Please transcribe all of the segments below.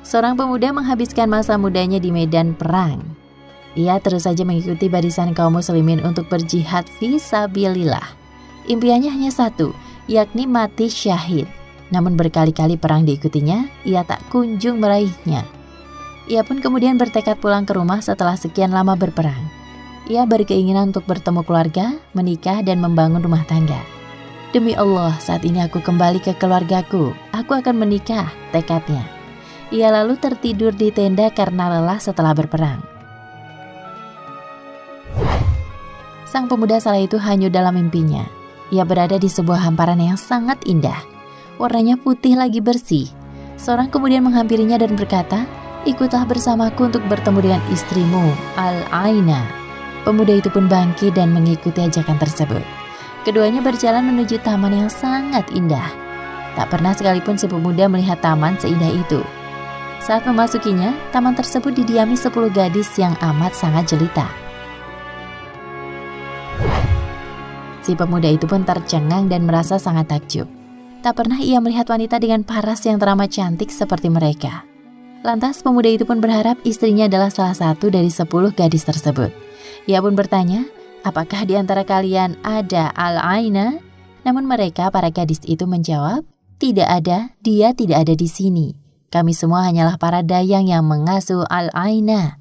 Seorang pemuda menghabiskan masa mudanya di medan perang. Ia terus saja mengikuti barisan kaum muslimin untuk berjihad fisabilillah. Impiannya hanya satu, yakni mati syahid. Namun berkali-kali perang diikutinya, ia tak kunjung meraihnya. Ia pun kemudian bertekad pulang ke rumah setelah sekian lama berperang. Ia berkeinginan untuk bertemu keluarga, menikah dan membangun rumah tangga. Demi Allah, saat ini aku kembali ke keluargaku. Aku akan menikah, tekadnya. Ia lalu tertidur di tenda karena lelah setelah berperang. Sang pemuda salah itu hanyut dalam mimpinya. Ia berada di sebuah hamparan yang sangat indah. Warnanya putih lagi bersih. Seorang kemudian menghampirinya dan berkata, "Ikutlah bersamaku untuk bertemu dengan istrimu, Al-Aina." Pemuda itu pun bangkit dan mengikuti ajakan tersebut. Keduanya berjalan menuju taman yang sangat indah. Tak pernah sekalipun si pemuda melihat taman seindah itu. Saat memasukinya, taman tersebut didiami 10 gadis yang amat sangat jelita. Si pemuda itu pun tercengang dan merasa sangat takjub. Tak pernah ia melihat wanita dengan paras yang teramat cantik seperti mereka. Lantas pemuda itu pun berharap istrinya adalah salah satu dari 10 gadis tersebut. Ia pun bertanya, "Apakah di antara kalian ada Al-Aina?" Namun mereka, para gadis itu menjawab, "Tidak ada, dia tidak ada di sini. Kami semua hanyalah para dayang yang mengasuh Al-Aina."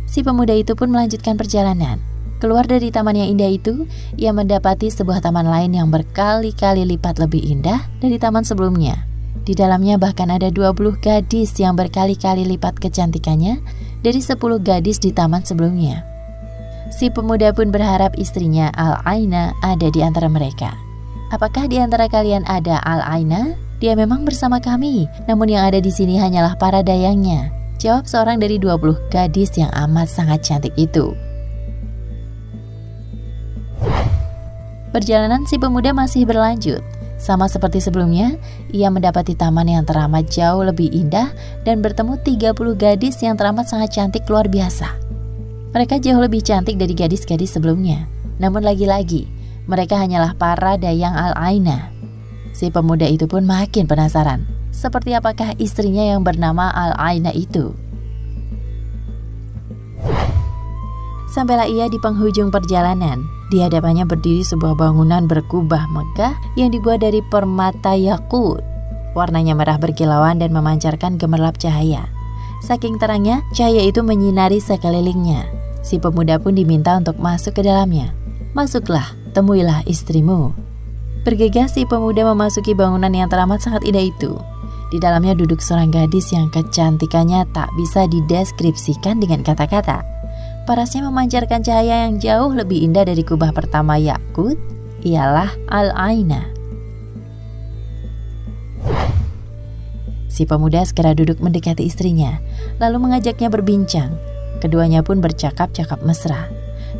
Si pemuda itu pun melanjutkan perjalanan. Keluar dari taman yang indah itu, ia mendapati sebuah taman lain yang berkali-kali lipat lebih indah dari taman sebelumnya. Di dalamnya bahkan ada 20 gadis yang berkali-kali lipat kecantikannya dari 10 gadis di taman sebelumnya. Si pemuda pun berharap istrinya Al-Aina ada di antara mereka. "Apakah di antara kalian ada Al-Aina? Dia memang bersama kami, namun yang ada di sini hanyalah para dayangnya," jawab seorang dari 20 gadis yang amat sangat cantik itu. Perjalanan si pemuda masih berlanjut. Sama seperti sebelumnya, ia mendapati taman yang teramat jauh lebih indah dan bertemu 30 gadis yang teramat sangat cantik luar biasa. Mereka jauh lebih cantik dari gadis-gadis sebelumnya. Namun lagi-lagi, mereka hanyalah para dayang Al-Aina. Si pemuda itu pun makin penasaran, seperti apakah istrinya yang bernama Al-Aina itu. Sampailah ia di penghujung perjalanan. Di hadapannya berdiri sebuah bangunan berkubah megah yang dibuat dari permata yakut. Warnanya merah berkilauan dan memancarkan gemerlap cahaya. Saking terangnya, cahaya itu menyinari sekelilingnya. Si pemuda pun diminta untuk masuk ke dalamnya. "Masuklah, temuilah istrimu." Bergegas si pemuda memasuki bangunan yang teramat sangat indah itu. Di dalamnya duduk seorang gadis yang kecantikannya tak bisa dideskripsikan dengan kata-kata. Parasnya memancarkan cahaya yang jauh lebih indah dari kubah pertama yakut, ialah Al-Aina. Si pemuda segera duduk mendekati istrinya, lalu mengajaknya berbincang. Keduanya pun bercakap-cakap mesra.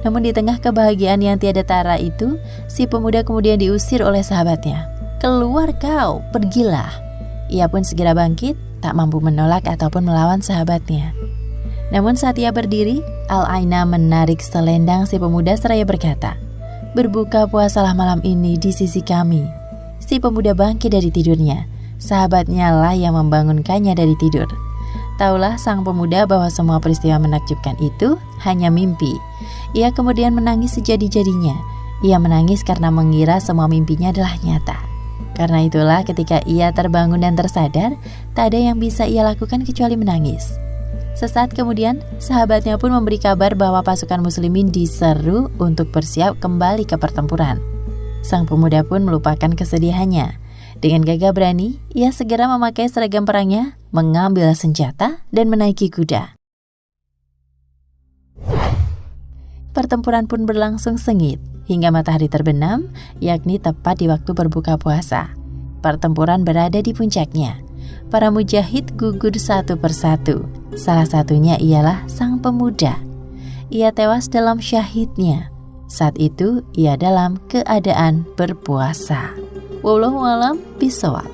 Namun di tengah kebahagiaan yang tiada tara itu, si pemuda kemudian diusir oleh sahabatnya. "Keluar kau, pergilah." Ia pun segera bangkit, tak mampu menolak ataupun melawan sahabatnya. Namun saat ia berdiri, Al-Aina menarik selendang si pemuda seraya berkata, "Berbuka puasalah malam ini di sisi kami." Si pemuda bangkit dari tidurnya. Sahabatnya lah yang membangunkannya dari tidur. Taulah sang pemuda bahwa semua peristiwa menakjubkan itu hanya mimpi. Ia kemudian menangis sejadi-jadinya. Ia menangis karena mengira semua mimpinya adalah nyata. Karena itulah ketika ia terbangun dan tersadar, tak ada yang bisa ia lakukan kecuali menangis. Sesaat kemudian, sahabatnya pun memberi kabar bahwa pasukan muslimin diseru untuk bersiap kembali ke pertempuran. Sang pemuda pun melupakan kesedihannya. Dengan gagah berani, ia segera memakai seragam perangnya, mengambil senjata, dan menaiki kuda. Pertempuran pun berlangsung sengit, hingga matahari terbenam, yakni tepat di waktu berbuka puasa. Pertempuran berada di puncaknya. Para mujahid gugur satu persatu. Salah satunya ialah sang pemuda. Ia tewas dalam syahidnya. Saat itu ia dalam keadaan berpuasa. Wallahu a'lam bishawab.